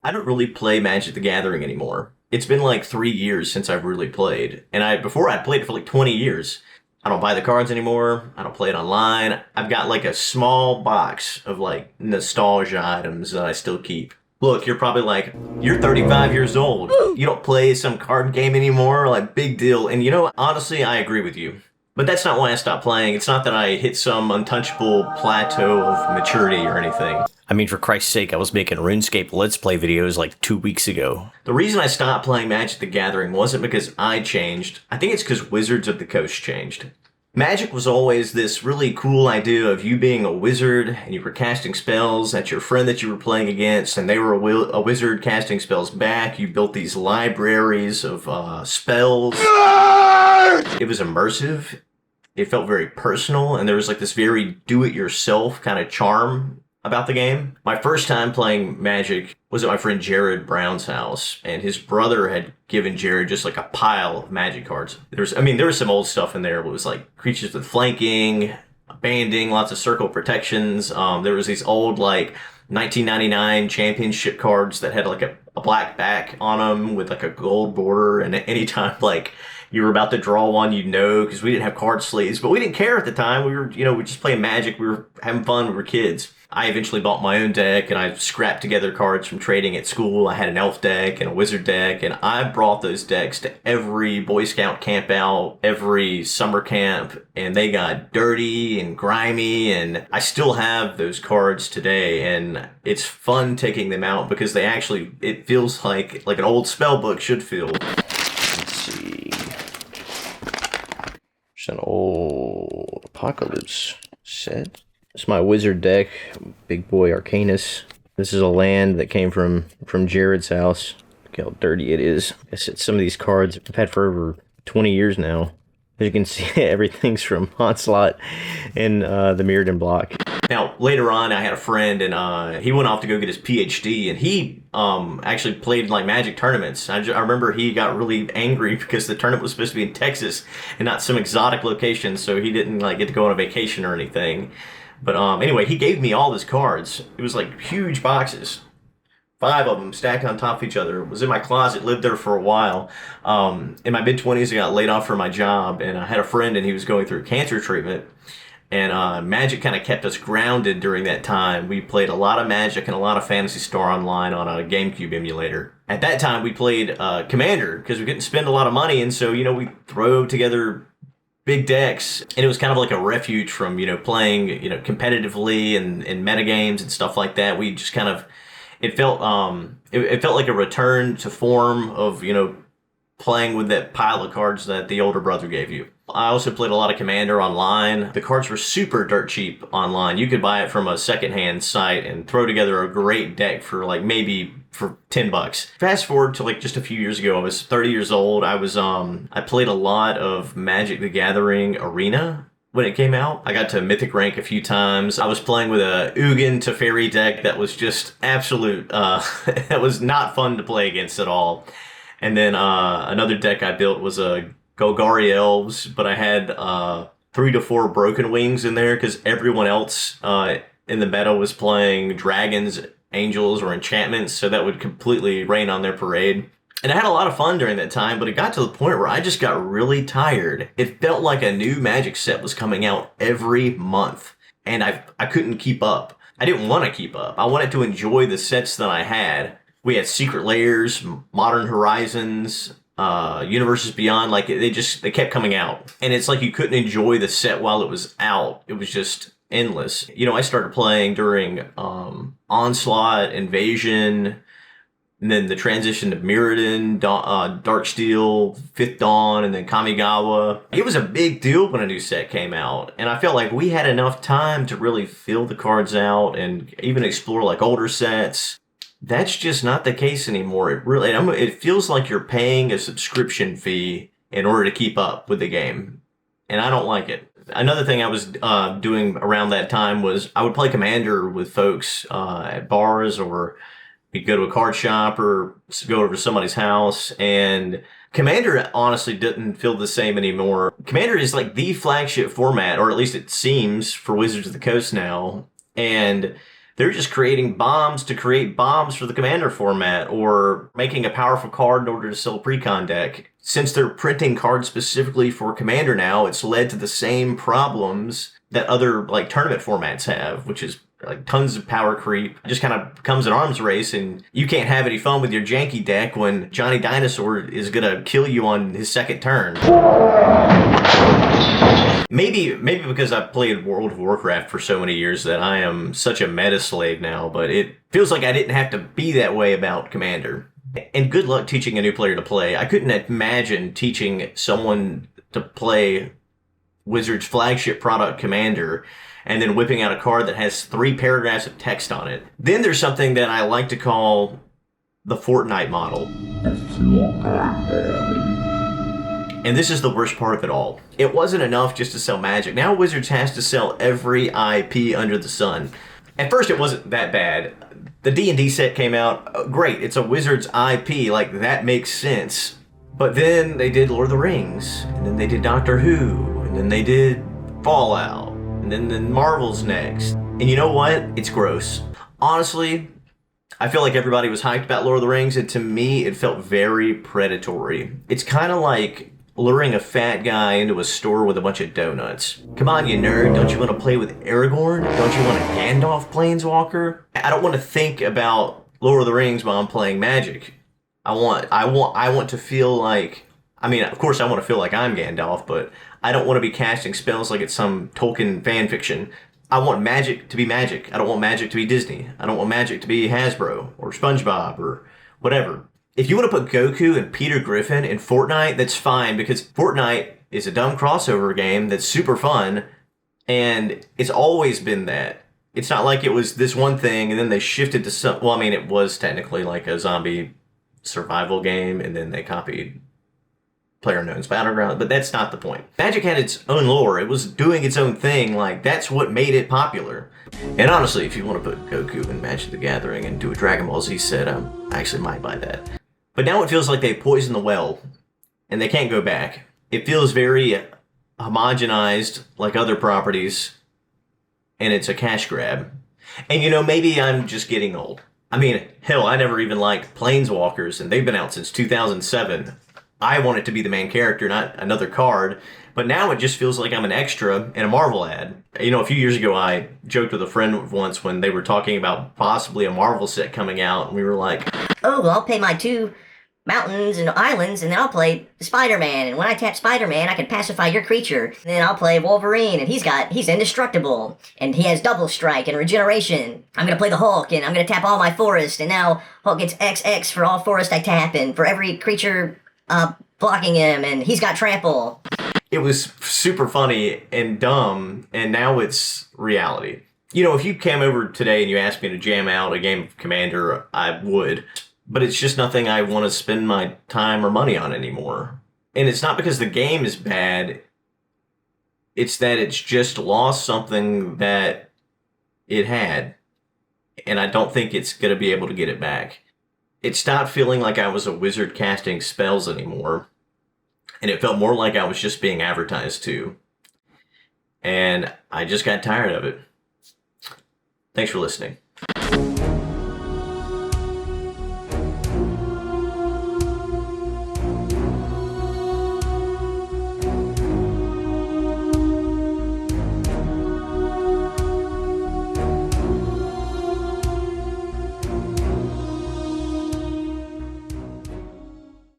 I don't really play Magic the Gathering anymore. It's been like 3 years since I've really played. And before I played it for like 20 years. I don't buy the cards anymore. I don't play it online. I've got like a small box of like nostalgia items that I still keep. Look, you're probably like, you're 35 years old. You don't play some card game anymore? Like, big deal. And honestly, I agree with you. But that's not why I stopped playing. It's not that I hit some untouchable plateau of maturity or anything. I mean, for Christ's sake, I was making RuneScape Let's Play videos like 2 weeks ago. The reason I stopped playing Magic the Gathering wasn't because I changed. I think it's because Wizards of the Coast changed. Magic was always this really cool idea of you being a wizard and you were casting spells at your friend that you were playing against, and they were a wizard casting spells back. You built these libraries of spells. It was immersive. It felt very personal, and there was like this very do-it-yourself kind of charm about the game. My first time playing Magic was at my friend Jared Brown's house, and his brother had given Jared just like a pile of Magic cards. There was some old stuff in there, but it was like creatures with flanking, banding, lots of circle protections. There was these old like 1999 championship cards that had like a black back on them with like a gold border, and anytime like you were about to draw one, you'd know, because we didn't have card sleeves, but we didn't care at the time. We were just playing Magic. We were having fun. We were kids. I eventually bought my own deck, and I scrapped together cards from trading at school. I had an elf deck and a wizard deck, and I brought those decks to every Boy Scout camp out, every summer camp, and they got dirty and grimy, and I still have those cards today, and it's fun taking them out because it feels like an old spell book should feel. Let's see. It's an old Apocalypse set. It's my wizard deck, Big Boy Arcanus. This is a land that came from Jared's house. Look how dirty it is. I guess it's some of these cards I've had for over 20 years now. As you can see, everything's from Onslaught and the Mirrodin block. Now, later on, I had a friend, and he went off to go get his PhD, and he actually played like Magic tournaments. I remember he got really angry because the tournament was supposed to be in Texas and not some exotic location, so he didn't like get to go on a vacation or anything. But anyway, he gave me all his cards. It was like huge boxes. 5 of them stacked on top of each other. It was in my closet, lived there for a while. In my mid-20s, I got laid off from my job, and I had a friend, and he was going through cancer treatment. And Magic kind of kept us grounded during that time. We played a lot of Magic and a lot of Phantasy Star Online on a GameCube emulator. At that time, we played Commander, because we couldn't spend a lot of money, and so, we throw together big decks, and it was kind of like a refuge from playing competitively and metagames and stuff like that. We just kind of it felt like a return to form of playing with that pile of cards that the older brother gave you. I also played a lot of Commander online. The cards were super dirt cheap online. You could buy it from a secondhand site and throw together a great deck for like maybe for $10. Fast forward to like just a few years ago, I was 30 years old. I played a lot of Magic the Gathering Arena when it came out. I got to Mythic rank a few times. I was playing with a Ugin Teferi deck that was just absolute, that was not fun to play against at all. And then another deck I built was a Golgari Elves, but I had 3 to 4 Broken Wings in there because everyone else in the meta was playing Dragons, Angels, or Enchantments, so that would completely rain on their parade. And I had a lot of fun during that time, but it got to the point where I just got really tired. It felt like a new Magic set was coming out every month, and I couldn't keep up. I didn't want to keep up. I wanted to enjoy the sets that I had. We had Secret Layers, Modern Horizons, Universes Beyond. Like they kept coming out, and it's like you couldn't enjoy the set while it was out. It was just endless. I started playing during Onslaught, Invasion, and then the transition to Mirrodin, Darksteel, Fifth Dawn, and then Kamigawa. It was a big deal when a new set came out, and I felt like we had enough time to really fill the cards out and even explore like older sets. That's just not the case anymore. It feels like you're paying a subscription fee in order to keep up with the game, and I don't like it. Another thing I was doing around that time was I would play Commander with folks at bars, or we'd go to a card shop or go over to somebody's house, and Commander honestly didn't feel the same anymore. Commander is like the flagship format, or at least it seems, for Wizards of the Coast now, and They're just creating bombs to create bombs for the Commander format, or making a powerful card in order to sell a precon deck. Since they're printing cards specifically for Commander now, it's led to the same problems that other like tournament formats have, which is like tons of power creep. It just kind of becomes an arms race, and you can't have any fun with your janky deck when Johnny Dinosaur is gonna kill you on his second turn. Maybe because I've played World of Warcraft for so many years that I am such a meta slave now, but it feels like I didn't have to be that way about Commander. And good luck teaching a new player to play. I couldn't imagine teaching someone to play Wizards' flagship product, Commander, and then whipping out a card that has 3 paragraphs of text on it. Then there's something that I like to call the Fortnite model. And this is the worst part of it all. It wasn't enough just to sell Magic. Now Wizards has to sell every IP under the sun. At first it wasn't that bad. The D&D set came out, great, it's a Wizards IP, like that makes sense. But then they did Lord of the Rings, and then they did Doctor Who, and then they did Fallout, and then Marvel's next. And you know what? It's gross. Honestly, I feel like everybody was hyped about Lord of the Rings, and to me, it felt very predatory. It's kind of like luring a fat guy into a store with a bunch of donuts. Come on, you nerd, don't you want to play with Aragorn? Don't you want a Gandalf Planeswalker? I don't want to think about Lord of the Rings while I'm playing Magic. I want to feel like, I mean, of course I want to feel like I'm Gandalf, but I don't want to be casting spells like it's some Tolkien fanfiction. I want Magic to be Magic. I don't want Magic to be Disney. I don't want Magic to be Hasbro or SpongeBob or whatever. If you want to put Goku and Peter Griffin in Fortnite, that's fine, because Fortnite is a dumb crossover game that's super fun, and it's always been that. It's not like it was this one thing and then they shifted to some, well, I mean, it was technically like a zombie survival game, and then they copied PlayerUnknown's Battleground, but that's not the point. Magic had its own lore. It was doing its own thing. Like, that's what made it popular. And honestly, if you want to put Goku in Magic the Gathering and do a Dragon Ball Z set, I actually might buy that. But now it feels like they poisoned the well, and they can't go back. It feels very homogenized, like other properties, and it's a cash grab. And you know, maybe I'm just getting old. I mean, hell, I never even liked Planeswalkers, and they've been out since 2007. I want it to be the main character, not another card. But now it just feels like I'm an extra in a Marvel ad. You know, a few years ago, I joked with a friend once when they were talking about possibly a Marvel set coming out, and we were like, oh, well, I'll pay my 2 mountains and islands, and then I'll play Spider-Man, and when I tap Spider-Man, I can pacify your creature. And then I'll play Wolverine, and he's indestructible, and he has double strike and regeneration. I'm gonna play the Hulk, and I'm gonna tap all my forest, and now Hulk gets XX for all forest I tap, and for every creature blocking him, and he's got trample. It was super funny and dumb, and now it's reality. You know, if you came over today and you asked me to jam out a game of Commander, I would. But it's just nothing I want to spend my time or money on anymore. And it's not because the game is bad. It's that it's just lost something that it had. And I don't think it's going to be able to get it back. It stopped feeling like I was a wizard casting spells anymore. And it felt more like I was just being advertised to. And I just got tired of it. Thanks for listening.